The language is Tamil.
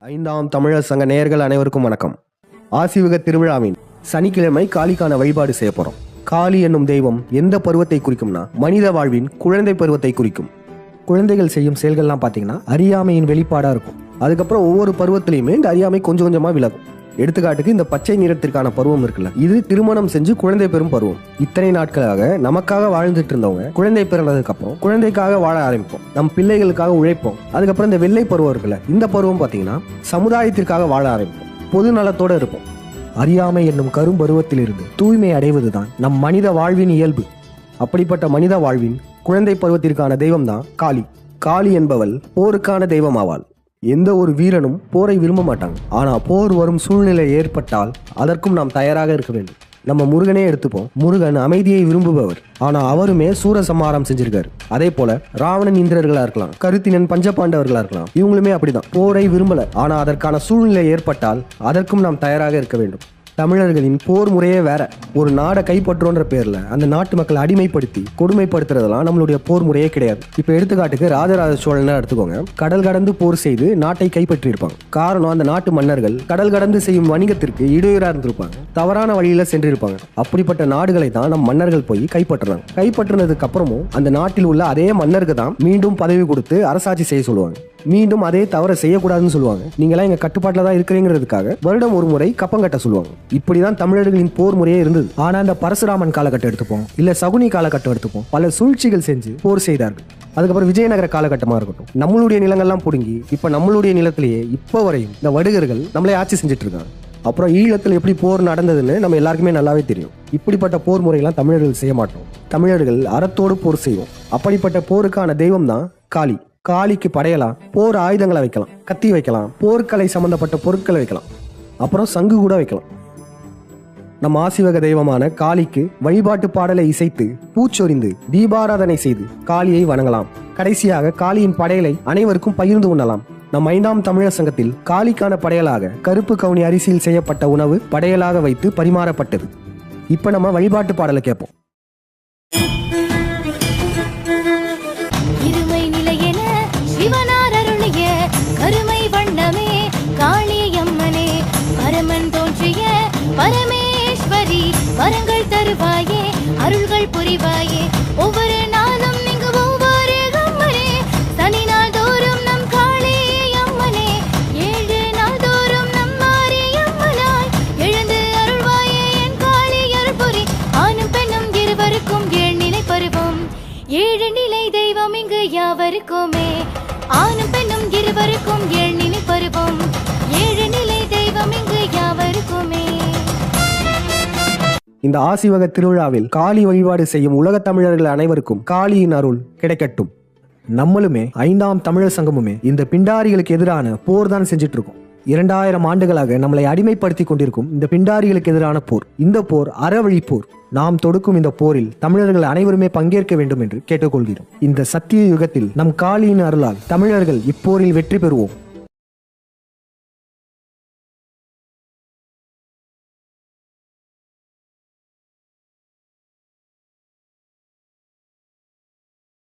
ஐந்தாம் தமிழர் சங்க நேயர்கள் அனைவருக்கும் வணக்கம். ஆசிவக திருவிழாவின் சனிக்கிழமை காளிக்கான வழிபாடு செய்ய போறோம். காளி என்னும் தெய்வம் எந்த பருவத்தை குறிக்கும்னா மனித வாழ்வின் குழந்தை பருவத்தை குறிக்கும். குழந்தைகள் செய்யும் செயல்கள்லாம் பார்த்தீங்கன்னா அறியாமையின் வெளிப்பாடா இருக்கும். அதுக்கப்புறம் ஒவ்வொரு பருவத்திலையுமே இந்த அறியாமை கொஞ்சம் கொஞ்சமா விலகும். எடுத்துக்காட்டுக்கு இந்த பச்சை நிறத்திற்கான பருவம் இருக்குல்ல, இது திருமணம் செஞ்சு குழந்தை பெறும் பருவம். இத்தனை நாட்களாக நமக்காக வாழ்ந்துட்டு இருந்தவங்க குழந்தை பிறந்ததுக்கு அப்புறம் குழந்தைக்காக வாழ ஆரம்பிப்போம், நம் பிள்ளைகளுக்காக உழைப்போம். அதுக்கப்புறம் இந்த வெள்ளை பருவம் இருக்குல்ல, இந்த பருவம் பார்த்தீங்கன்னா சமுதாயத்திற்காக வாழ ஆரம்பிப்போம், பொது நலத்தோட இருப்போம். அறியாமை என்னும் கரும்பருவத்திலிருந்து தூய்மை அடைவதுதான் நம் மனித வாழ்வின் இயல்பு. அப்படிப்பட்ட மனித வாழ்வின் குழந்தை பருவத்திற்கான தெய்வம் தான் காளி. காளி என்பவள் போருக்கான தெய்வம் ஆவாள். எந்த ஒரு வீரனும் போரை விரும்ப மாட்டாங்க. ஆனா போர் வரும் சூழ்நிலை ஏற்பட்டால் அதற்கும் நாம் தயாராக இருக்க வேண்டும். நம்ம முருகனே எடுத்துப்போம். முருகன் அமைதியை விரும்புபவர். ஆனா அவருமே சூரசம்ஹாரம் செஞ்சிருக்காரு. அதே போல ராவணன் இந்திரர்களா இருக்கலாம், கருத்தினன் பஞ்சபாண்டவர்களா இருக்கலாம், இவங்களுமே அப்படிதான் போரை விரும்பல. ஆனா அதற்கான சூழ்நிலை ஏற்பட்டால் அதற்கும் நாம் தயாராக இருக்க வேண்டும். தமிழர்களின் போர் முறையே வேற. ஒரு நாடை கைப்பற்றோன்ற பேர்ல அந்த நாட்டு மக்களை அடிமைப்படுத்தி கொடுமைப்படுத்துறதெல்லாம் நம்மளுடைய போர் முறையே கிடையாது. இப்ப எடுத்துக்காட்டுக்கு ராஜராஜ சோழனை எடுத்துக்கோங்க. கடல் கடந்து போர் செய்து நாட்டை கைப்பற்றி இருப்பாங்க. காரணம், அந்த நாட்டு மன்னர்கள் கடல் கடந்து செய்யும் வணிகத்திற்கு இடையூறா இருந்திருப்பாங்க, தவறான வழியில சென்றிருப்பாங்க. அப்படிப்பட்ட நாடுகளை தான் நம் மன்னர்கள் போய் கைப்பற்றுறாங்க. கைப்பற்றினதுக்கு அப்புறமும் அந்த நாட்டில் உள்ள அதே மன்னருக்கு தான் மீண்டும் பதவி கொடுத்து அரசாட்சி செய்ய சொல்லுவாங்க. மீண்டும் அதே தவறை செய்யக்கூடாதுன்னு சொல்லுவாங்க. நீங்களாம் எங்க கட்டுப்பாட்டில் தான் இருக்கிறீங்கிறதுக்காக வருடம் ஒரு முறை கப்பம் கட்ட சொல்லுவாங்க. இப்படிதான் தமிழர்களின் போர் முறையே இருந்தது. ஆனா இந்த பரசுராமன் காலகட்டம் எடுத்துப்போம், இல்ல சகுனி காலகட்டம் எடுத்துப்போம், பல சூழ்ச்சிகள் செஞ்சு போர் செய்தார்கள். அதுக்கப்புறம் விஜயநகர காலகட்டமா இருக்கட்டும், நம்மளுடைய நிலங்கள்லாம் பிடுங்கி இப்ப நம்மளுடைய நிலத்திலேயே இப்ப வரையும் இந்த வடுகர்கள் நம்மளே ஆட்சி செஞ்சுட்டு இருக்காங்க. அப்புறம் ஈழத்தில் எப்படி போர் நடந்ததுன்னு நம்ம எல்லாருக்குமே நல்லாவே தெரியும். இப்படிப்பட்ட போர் முறையெல்லாம் தமிழர்கள் செய்ய மாட்டோம். தமிழர்கள் அறத்தோடு போர் செய்வோம். அப்படிப்பட்ட போருக்கான தெய்வம் தான் காளி. காளிக்கு படையலாம் போர் ஆயுதங்களை வைக்கலாம், கத்தி வைக்கலாம், போர்க்கலை சம்பந்தப்பட்ட பொருட்களை வைக்கலாம், அப்புறம் சங்கு கூட வைக்கலாம். நம்ம ஆசிவக தெய்வமான காளிக்கு வழிபாட்டு பாடலை இசைத்து பூச்சொரிந்து தீபாராதனை செய்து காளியை வணங்கலாம். கடைசியாக காளியின் படையலை அனைவருக்கும் பகிர்ந்து உண்ணலாம். நம் 5ஆம் தமிழர் சங்கத்தில் காளிக்கான படையலாக கருப்பு கவுனி அரிசியில் செய்யப்பட்ட உணவு படையலாக வைத்து பரிமாறப்பட்டது. இப்ப நம்ம வழிபாட்டு பாடலை கேட்போம். கருமை வண்ணமே காளியம்மனே, பரமன் தோன்றிய பரமேஸ்வரி, வரங்கள் தருவாயே, அருள்கள் புரிவாயே, ஒவ்வொரு நாளும் நீங்க ஒவ்வொரு அம்மனே, சனி நாள் தோறும் நம் காளியம்மனே, 7 நாள் தோறும் நம் மாரியம்மனாய் எழுந்து அருள்வாயே என் காளி அருள்புரி. ஆணும் பெண்ணும் இருவருக்கும் 7 நிலை பருவம், 7 நிலை தெய்வம் இங்கு யாவருக்குமே. ஆணும் பெண்ணும் இருவருக்கும் 7 நிலை பருவம், 7 நிலை தெய்வம் இங்கு யாவருக்குமே. இந்த ஆசிவக திருவிழாவில் காளி வழிபாடு செய்யும் உலக தமிழர்கள் அனைவருக்கும் காளியின் அருள் கிடைக்கட்டும். நம்மளுமே 5ஆம் தமிழர் சங்கமுமே இந்த பிண்டாரிகளுக்கு எதிரான போர் தான் செஞ்சிட்டு இருக்கோம். 2000 ஆண்டுகளாக நம்மளை அடிமைப்படுத்தி கொண்டிருக்கும் இந்த பிண்டாரிகளுக்கு எதிரான போர். இந்த போர் அறவழி போர். நாம் தொடுக்கும் இந்த போரில் தமிழர்கள் அனைவருமே பங்கேற்க வேண்டும் என்று கேட்டுக்கொள்கிறோம். இந்த சத்திய யுகத்தில் நம் காளியின் அருளால் தமிழர்கள் இப்போரில் வெற்றி பெறுவோம்.